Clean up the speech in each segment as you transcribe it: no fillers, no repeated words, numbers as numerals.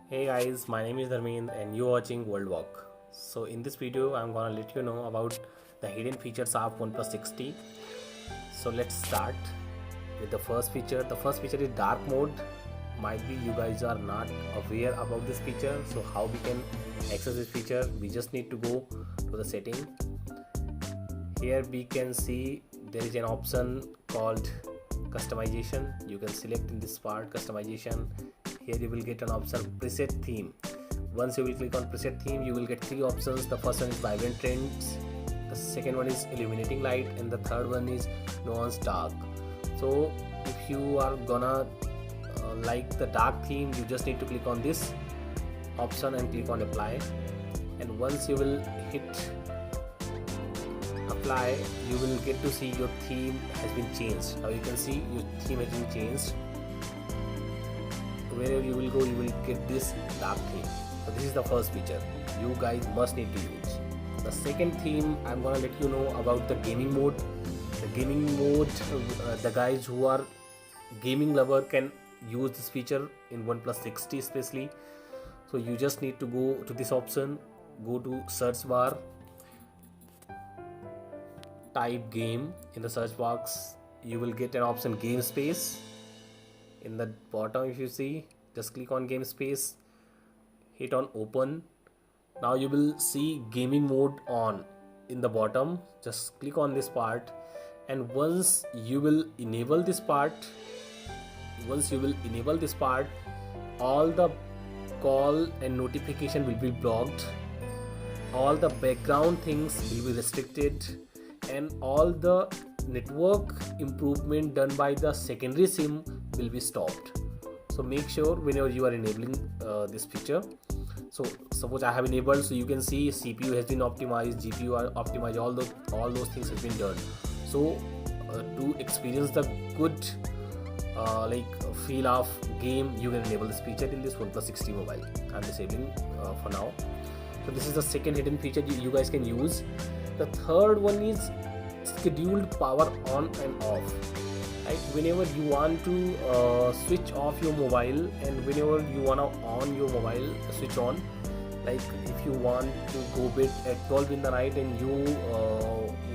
Hey guys, my name is Dharmendra and you're watching World Walk. So in this video, I'm gonna let you know about the hidden features of OnePlus 60. So let's start with the first feature. The first feature is dark mode. Might be you guys are not aware about this feature. So how we can access this feature? We just need to go to the setting. Here we can see there is an option called customization. You can select in this part customization. Here you will get an option preset theme. Once you will click on preset theme, you will get three options. The first one is vibrant trends, the second one is illuminating light, and the third one is nuance dark. So if you are gonna like the dark theme, you just need to click on this option and click on apply, and once you will hit apply, you will get to see your theme has been changed. Now you can see your theme has been changed. Wherever you will go, you will get this dark theme. So this is the first feature you guys must need to use. The second theme, I'm gonna let you know about the gaming mode. The gaming mode, the guys who are gaming lover can use this feature in OnePlus 60 especially. So you just need to go to this option, go to search bar, type game in the search box. You will get an option game space. In the bottom, if you see, just click on game space, hit on open. Now you will see gaming mode on in the bottom. Just click on this part, and once you will enable this part, all the call and notification will be blocked, all the background things will be restricted, and all the network improvement done by the secondary SIM will be stopped. So make sure whenever you are enabling this feature. So suppose I have enabled, so you can see CPU has been optimized, GPU are optimized, all those things have been done. So to experience the good feel of game, you can enable this feature in this OnePlus 60 mobile. I'm disabling for now. So this is the second hidden feature you guys can use. The third one is scheduled power on and off. Right, whenever you want to switch off your mobile, and whenever you want to on your mobile, switch on. Like if you want to go bed at 12 in the night and you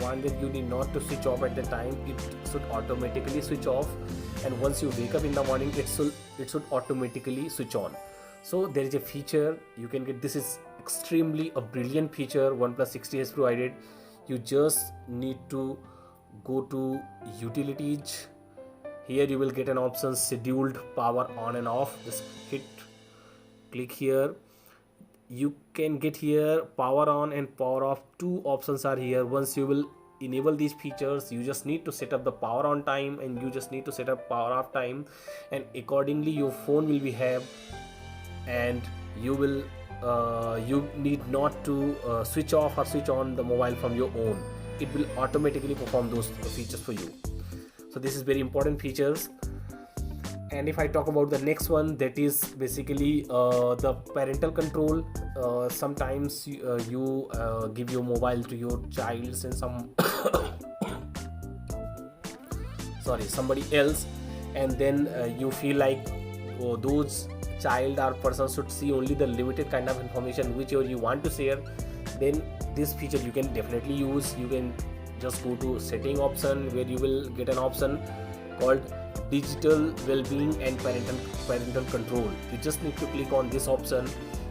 want that you need not to switch off at the time, it should automatically switch off, and once you wake up in the morning, it should automatically switch on. So there is a feature you can get. This is extremely a brilliant feature OnePlus 60 has provided. You just need to go to utilities. Here you will get an option scheduled power on and off. Just click here. You can get here power on and power off. Two options are here. Once you will enable these features, you just need to set up the power on time, and you just need to set up power off time, and accordingly your phone will behave, and you will you need not to switch off or switch on the mobile from your own. It will automatically perform those features for you. So this is very important features. And if I talk about the next one, that is basically the parental control. Sometimes you give your mobile to your child and somebody else, and then you feel like those child or person should see only the limited kind of information which you want to share. Then this feature you can definitely use. You can just go to setting option, where you will get an option called digital well-being and parental control. You just need to click on this option.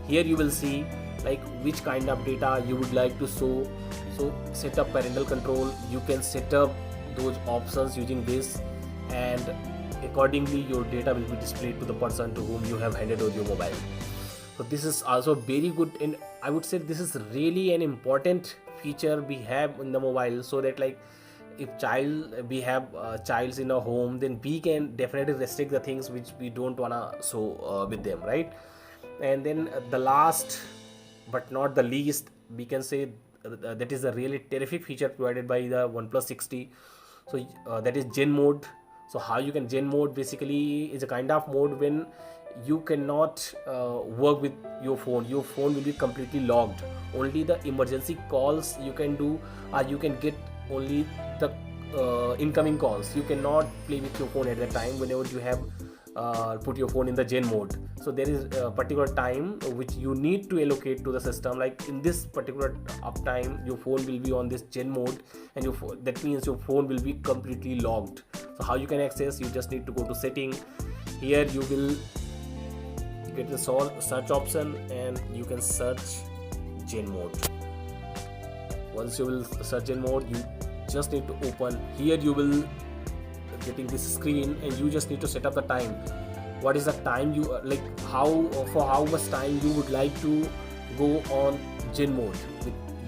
Here you will see like which kind of data you would like to show. So set up parental control. You can set up those options using this, and accordingly your data will be displayed to the person to whom you have handed over your mobile. So this is also very good, and I would say this is really an important feature we have in the mobile, so that like if we have childs in a home, then we can definitely restrict the things which we don't wanna show with them, right? And then the last but not the least, we can say that is a really terrific feature provided by the OnePlus 60. So that is Gen mode. So how you can Gen mode basically is a kind of mode when you cannot work with your phone. Your phone will be completely locked. Only the emergency calls you can do, or you can get only the incoming calls. You cannot play with your phone at that time. Whenever you have put your phone in the Gen mode. So there is a particular time which you need to allocate to the system. Like in this particular uptime, your phone will be on this Gen mode, and that means your phone will be completely locked. So how you can access? You just need to go to setting. Here you will get the search option, and you can search Gen mode. Once you will search Gen mode, you just need to open. Here you will getting this screen, and you just need to set up the time. What is the time you like, for how much time you would like to go on Gen mode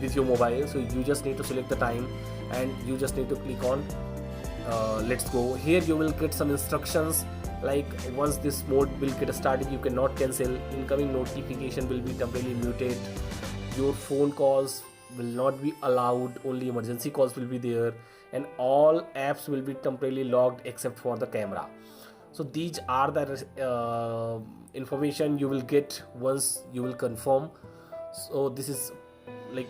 with your mobile. So you just need to select the time, and you just need to click on let's go. Here you will get some instructions, like once this mode will get started, you cannot cancel. Incoming notification will be temporarily muted. Your phone calls will not be allowed, only emergency calls will be there, and all apps will be temporarily locked except for the camera. So these are the information you will get once you will confirm. So this is like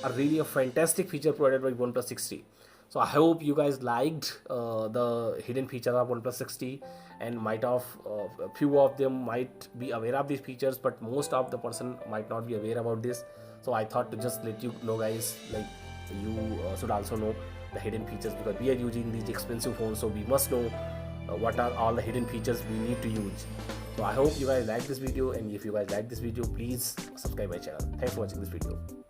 a fantastic feature provided by OnePlus 6T. So I hope you guys liked the hidden features of OnePlus 6T, and might have a few of them might be aware of these features, but most of the person might not be aware about this. So I thought to just let you know, guys, like you should also know the hidden features, because we are using these expensive phones, so we must know what are all the hidden features we need to use. So I hope you guys like this video, and if you guys like this video, please subscribe my channel. Thanks for watching this video.